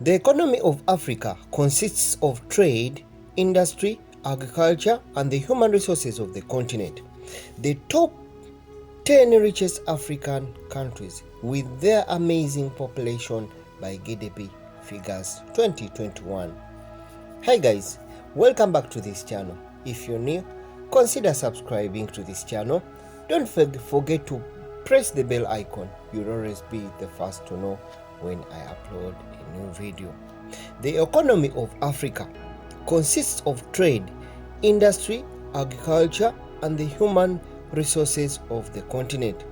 The economy of Africa consists of trade, industry, agriculture, and the human resources of the continent. The top 10 richest African countries with their amazing population by GDP figures 2021. Hi guys, welcome back to this channel. If you're new, consider subscribing to this channel. Don't forget to press the bell icon. You'll always be the first to know when I upload a new video. The economy of Africa consists of trade, industry, agriculture, and the human resources of the continent.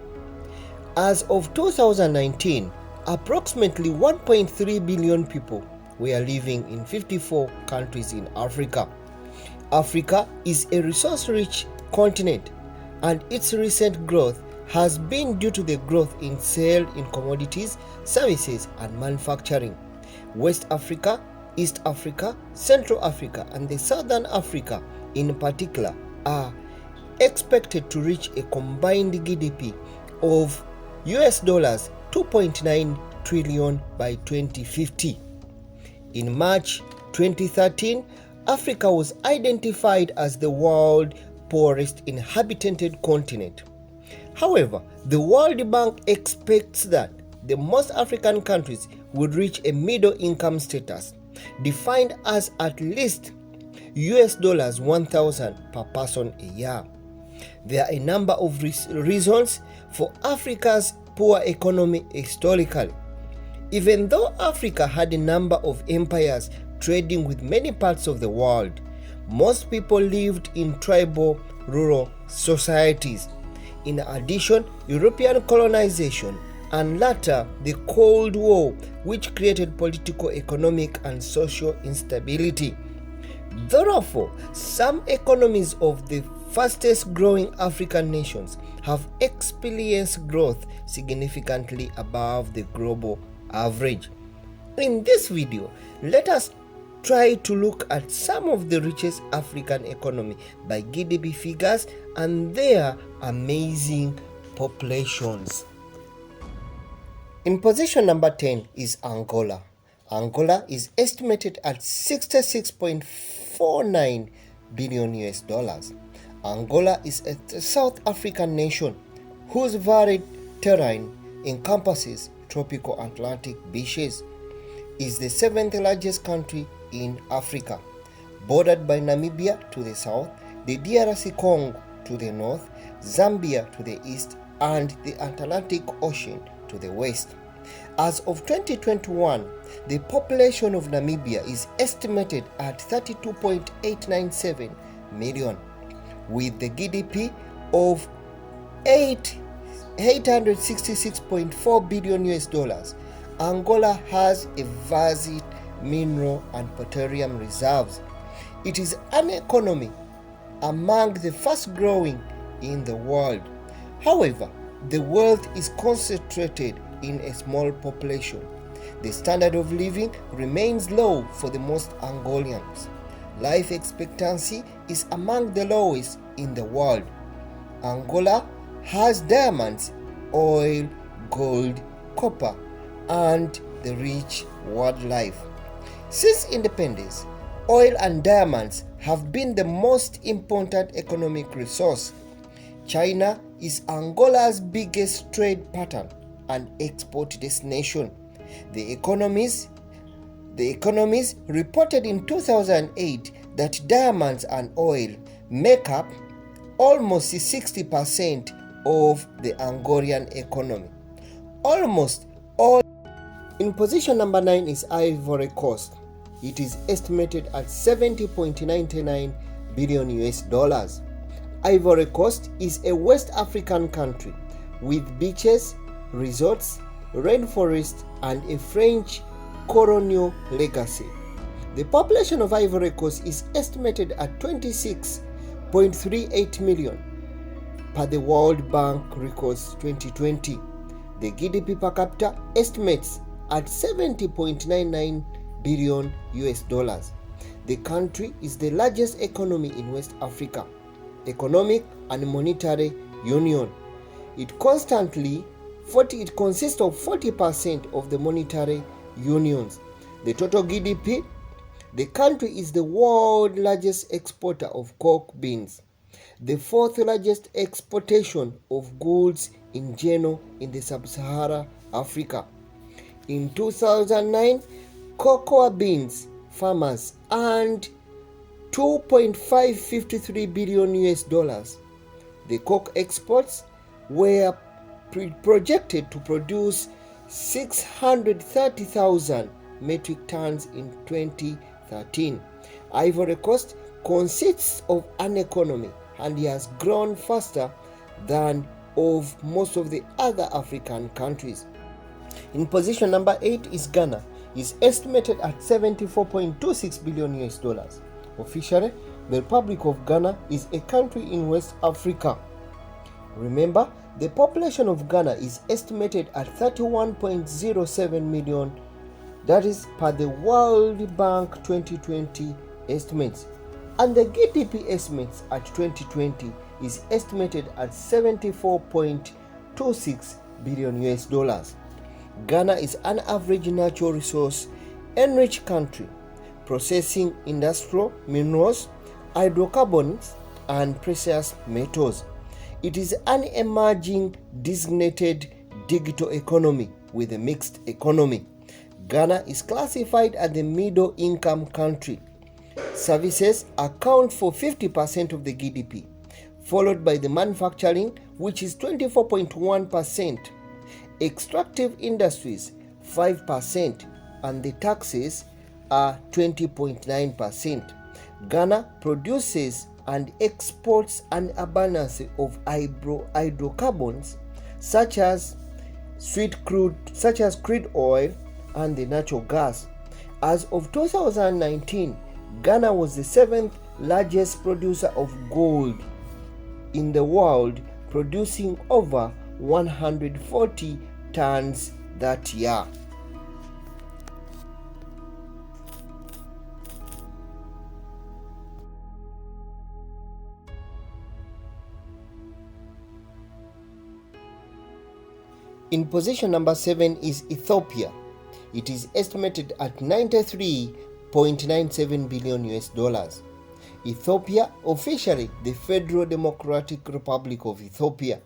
As of 2019, approximately 1.3 billion people were living in 54 countries in Africa. Africa is a resource-rich continent, and its recent growth has been due to the growth in sale in commodities, services, and manufacturing. West Africa, East Africa, Central Africa, and the Southern Africa in particular are expected to reach a combined GDP of US dollars 2.9 trillion by 2050. In March 2013, Africa was identified as the world's poorest inhabited continent. However, the World Bank expects that the most African countries would reach a middle income status, defined as at least US dollars 1,000 per person a year. There are a number of reasons for Africa's poor economy historically. Even though Africa had a number of empires trading with many parts of the world, most people lived in tribal rural societies. In addition, European colonization and later the Cold War, which created political, economic, and social instability. Therefore, some economies of the fastest growing African nations have experienced growth significantly above the global average. In this video, let us try to look at some of the richest African economy by GDP figures and their amazing populations. In position number 10 is Angola. Angola is estimated at 66.49 billion US dollars. Angola is a South African nation whose varied terrain encompasses tropical Atlantic beaches. Is the 7th largest country in Africa, bordered by Namibia to the south, the DRC Congo to the north, Zambia to the east, and the Atlantic Ocean to the west. As of 2021, the population of Namibia is estimated at 32.897 million, with the GDP of 866.4 billion US dollars. Angola has a vast mineral and petroleum reserves. It is an economy among the fast growing in the world. However, the wealth is concentrated in a small population. The standard of living remains low for the most Angolans. Life expectancy is among the lowest in the world. Angola has diamonds, oil, gold, copper, and the rich wildlife. Since independence, oil and diamonds have been the most important economic resource. China is Angola's biggest trade partner and export destination. The economies reported in 2008 that diamonds and oil make up almost 60% of the Angolan economy. Almost all. In position number 9 is Ivory Coast. It is estimated at 70.99 billion US dollars. Ivory Coast is a West African country with beaches, resorts, rainforests, and a French colonial legacy. The population of Ivory Coast is estimated at 26.38 million per the World Bank records 2020. The GDP per capita estimates at 70.99 billion US dollars. The country is the largest economy in West Africa, economic and monetary union. It consists of 40% of the monetary unions. the total GDP, the country is the world's largest exporter of cocoa beans, the fourth largest exportation of goods in general in the sub-Saharan Africa. In 2009, cocoa beans farmers earned $2.553 billion US. The cocoa exports were projected to produce 630,000 metric tons in 2013. Ivory Coast consists of an economy and has grown faster than of most of the other African countries. In position number 8 is Ghana, is estimated at $74.26 billion US. Officially, the Republic of Ghana is a country in West Africa. Remember, the population of Ghana is estimated at 31.07 million, that is per the World Bank 2020 estimates, and the GDP estimates at 2020 is estimated at $74.26 billion US. Ghana is an average natural resource enriched country, processing industrial minerals, hydrocarbons, and precious metals. It is an emerging designated digital economy with a mixed economy. Ghana is classified as the middle income country. Services account for 50% of the GDP, followed by the manufacturing, which is 24.1%, extractive industries 5%, and the taxes are 20.9%. Ghana produces and exports an abundance of hydrocarbons such as crude oil and the natural gas. As of 2019, Ghana was the 7th largest producer of gold in the world, producing over 140 tons that year. In position number 7 is Ethiopia. It is estimated at $93.97 billion US. Ethiopia, officially the Federal Democratic Republic of Ethiopia,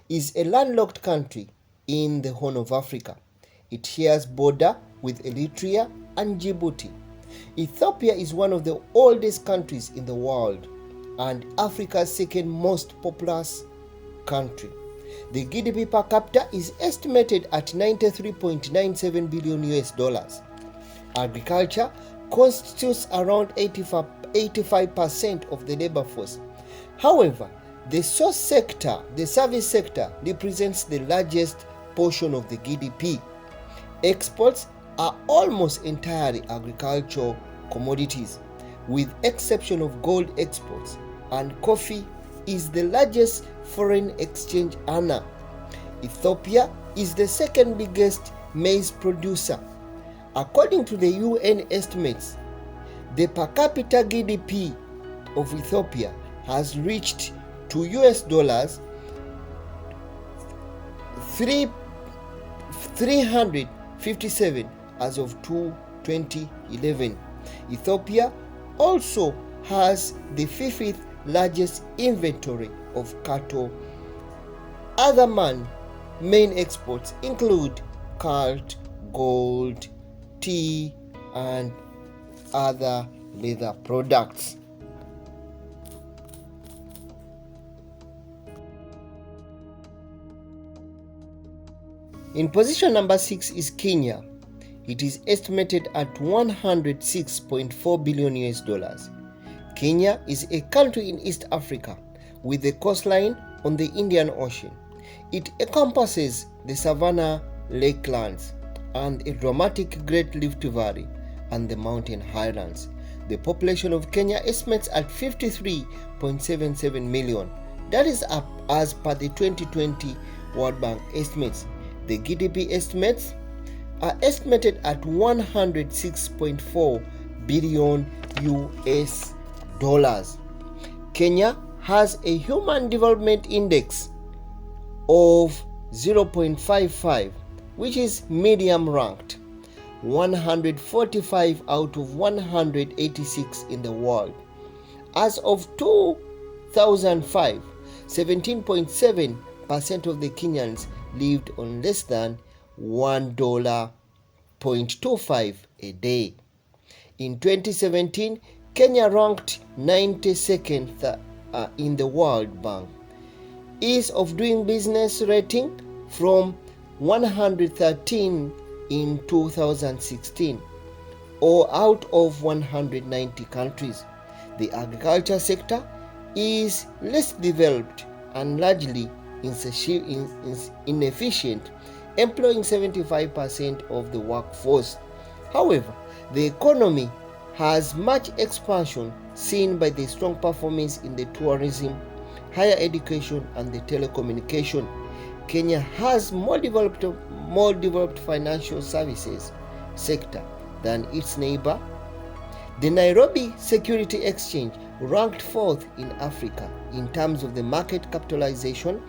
is a landlocked country in the Horn of Africa. It shares border with Eritrea and Djibouti. Ethiopia is one of the oldest countries in the world and Africa's second most populous country. The GDP per capita is estimated at $93.97 billion US. Agriculture constitutes around 85% of the labor force. However, the service sector represents the largest portion of the GDP. Exports are almost entirely agricultural commodities, with exception of gold exports, and coffee is the largest foreign exchange earner. Ethiopia is the second biggest maize producer. According to the UN estimates, the per capita GDP of Ethiopia has reached to US dollars 357 as of 2011. Ethiopia also has the 5th largest inventory of cattle. Other main exports include calt, gold, tea, and other leather products. In position number 6 is Kenya. It is estimated at $106.4 billion US. Kenya is a country in East Africa with a coastline on the Indian Ocean. It encompasses the Savannah Lakelands and a dramatic Great Rift Valley and the mountain highlands. The population of Kenya estimates at 53.77 million. That is up as per the 2020 World Bank estimates. The GDP estimates are estimated at $106.4 billion US. Kenya has a Human Development Index of 0.55, which is medium ranked. 145 out of 186 in the world. As of 2005, 17.7% of the Kenyans lived on less than $1.25 a day. In 2017, Kenya ranked 92nd in the World Bank Ease of Doing Business rating from 113 in 2016, or out of 190 countries. The agriculture sector is less developed and largely inefficient, employing 75% of the workforce. However, the economy has much expansion seen by the strong performance in the tourism, higher education, and the telecommunication. Kenya has more developed financial services sector than its neighbor. The Nairobi Security Exchange ranked 4th in Africa in terms of the market capitalization.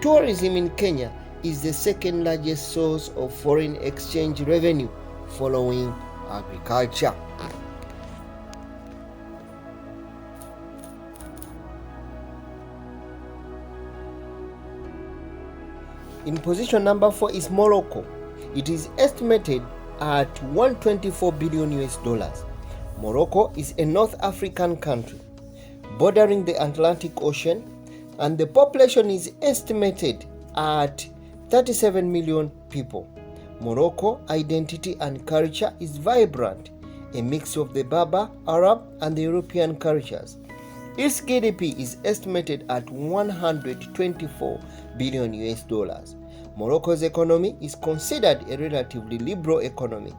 Tourism in Kenya is the second largest source of foreign exchange revenue, following agriculture. In position number 4 is Morocco. It is estimated at $124 billion. Morocco is a North African country bordering the Atlantic Ocean, and the population is estimated at 37 million people. Morocco identity and culture is vibrant, a mix of the Berber, Arab, and the European cultures. Its GDP is estimated at $124 billion. Morocco's economy is considered a relatively liberal economy,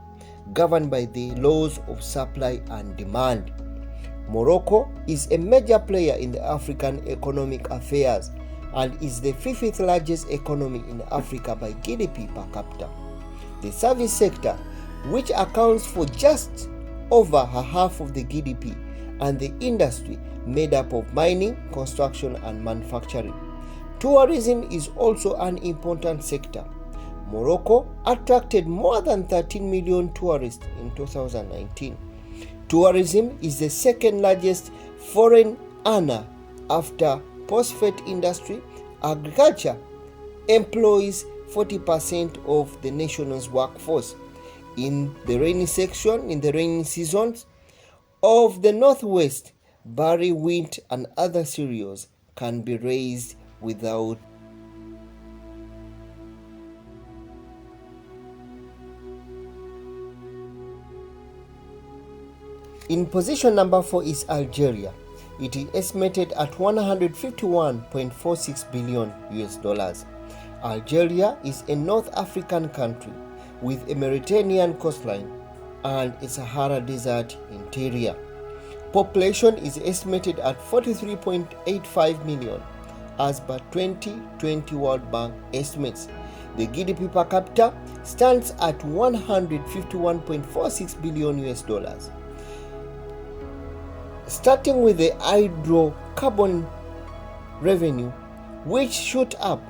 governed by the laws of supply and demand. Morocco is a major player in the African economic affairs and is the 5th largest economy in Africa by GDP per capita. The service sector, which accounts for just over half of the GDP, and the industry made up of mining, construction, and manufacturing. Tourism is also an important sector. Morocco attracted more than 13 million tourists in 2019. Tourism is the second largest foreign earner after phosphate industry. Agriculture employs 40% of the nation's workforce. In the rainy seasons of the Northwest, barley, wheat, and other cereals can be raised without. In position number 4 is Algeria. It is estimated at $151.46 billion. Algeria is a North African country with a Mediterranean coastline and a Sahara Desert interior. Population is estimated at 43.85 million as per 2020 World Bank estimates. The GDP per capita stands at $151.46 billion. Starting with the hydrocarbon revenue, which shot up,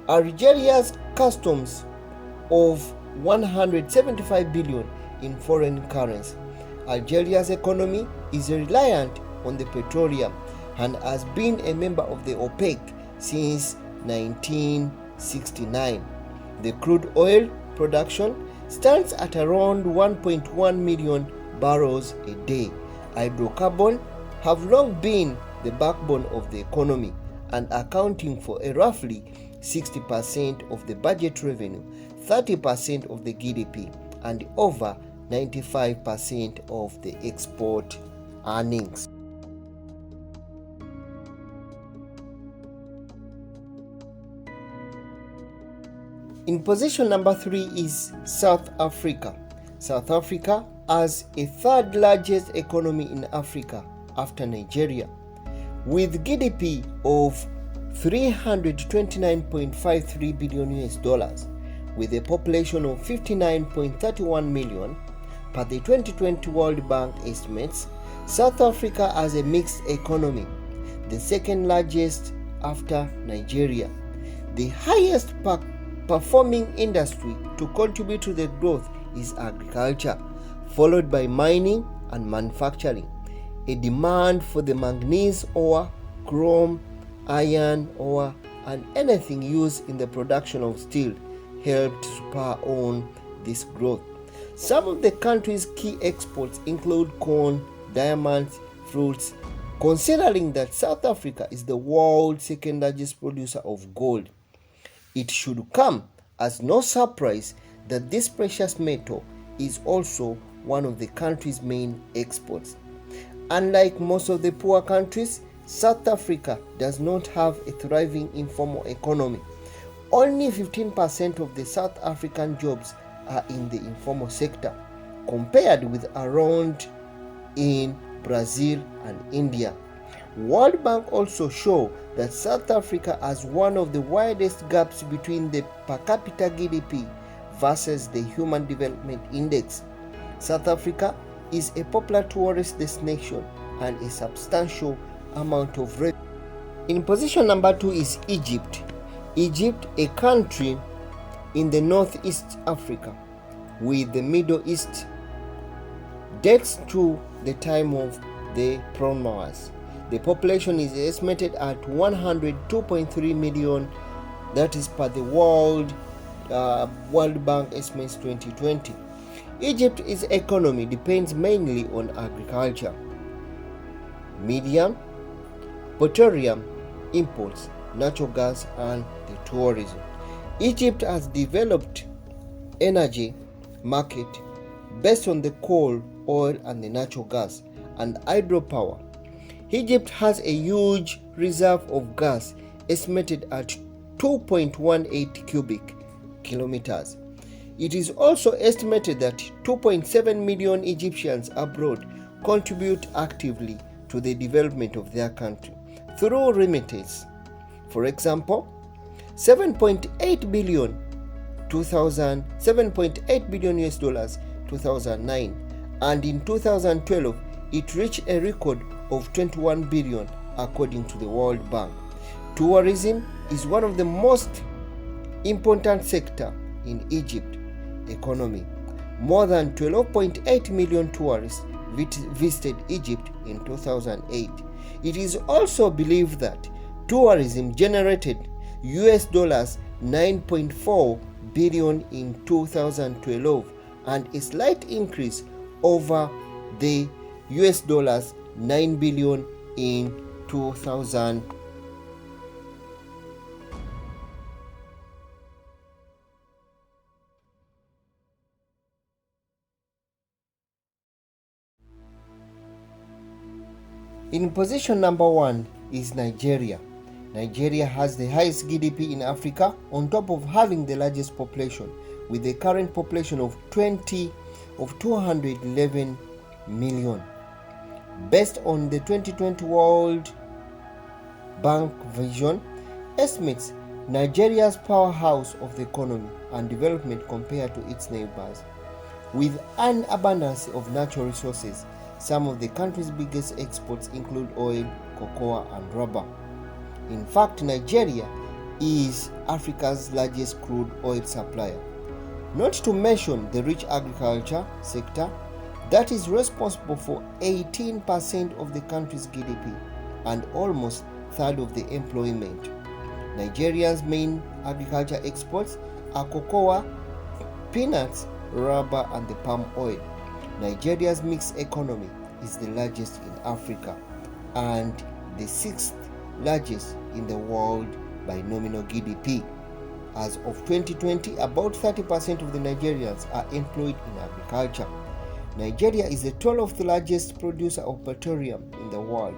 Algeria's customs of 175 billion in foreign currency. Algeria's economy is reliant on the petroleum and has been a member of the OPEC since 1969. The crude oil production stands at around 1.1 million barrels a day. Hydrocarbons have long been the backbone of the economy and accounting for a roughly 60% of the budget revenue, 30% of the GDP, and over 95% of the export earnings. In position number 3 is South Africa. South Africa has a third largest economy in Africa after Nigeria, with GDP of $329.53 billion, with a population of 59.31 million. Per the 2020 World Bank estimates, South Africa has a mixed economy, the second largest after Nigeria. The highest performing industry to contribute to the growth is agriculture, followed by mining and manufacturing. A demand for the manganese ore, chrome, iron ore, and anything used in the production of steel helped spur on this growth. Some of the country's key exports include corn, diamonds, fruits, considering that South Africa is the world's second largest producer of gold. It should come as no surprise that this precious metal is also one of the country's main exports. Unlike most of the poor countries, South Africa does not have a thriving informal economy. Only 15% of the South African jobs are in the informal sector, compared with around in Brazil and India. World Bank also show that South Africa has one of the widest gaps between the per capita GDP versus the Human Development Index. South Africa is a popular tourist destination and a substantial amount of revenue. In position number 2 is Egypt. Egypt, a country in the Northeast Africa with the Middle East, dates to the time of the Ptolemies. The population is estimated at 102.3 million, that is per the World Bank estimates 2020. Egypt's economy depends mainly on agriculture, medium, petroleum imports, natural gas, and the tourism. Egypt has developed energy market based on the coal, oil, and the natural gas and hydropower. Egypt has a huge reserve of gas estimated at 2.18 cubic kilometers. It is also estimated that 2.7 million Egyptians abroad contribute actively to the development of their country through remittance. For example, 7.8 billion US dollars 2009, and in 2012 it reached a record of 21 billion according to the World Bank. Tourism is one of the most important sector in Egypt economy. More than 12.8 million tourists visited Egypt in 2008. It is also believed that tourism generated US dollars 9.4 billion in 2012 and a slight increase over the US dollars 9 billion in 2000. In position number 1 is Nigeria. Nigeria has the highest GDP in Africa on top of having the largest population, with a current population of 211 million. Based on the 2020 World Bank vision estimates, Nigeria's powerhouse of the economy and development compared to its neighbors. With an abundance of natural resources, some of the country's biggest exports include oil, cocoa, and rubber. In fact, Nigeria is Africa's largest crude oil supplier. Not to mention the rich agriculture sector that is responsible for 18% of the country's GDP and almost a third of the employment. Nigeria's main agriculture exports are cocoa, peanuts, rubber, and the palm oil. Nigeria's mixed economy is the largest in Africa and the 6th largest in the world by nominal GDP. As of 2020, about 30% of the Nigerians are employed in agriculture. Nigeria is the 12th largest producer of petroleum in the world.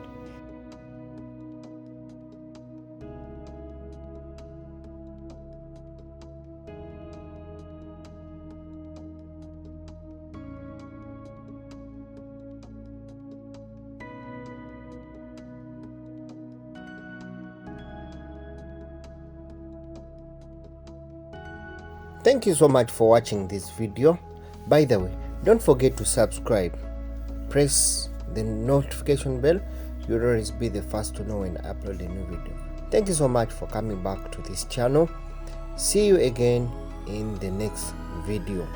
Thank you so much for watching this video. By the way, don't forget to subscribe. Press the notification bell. You'll always be the first to know when I upload a new video. Thank you so much for coming back to this channel. See you again in the next video.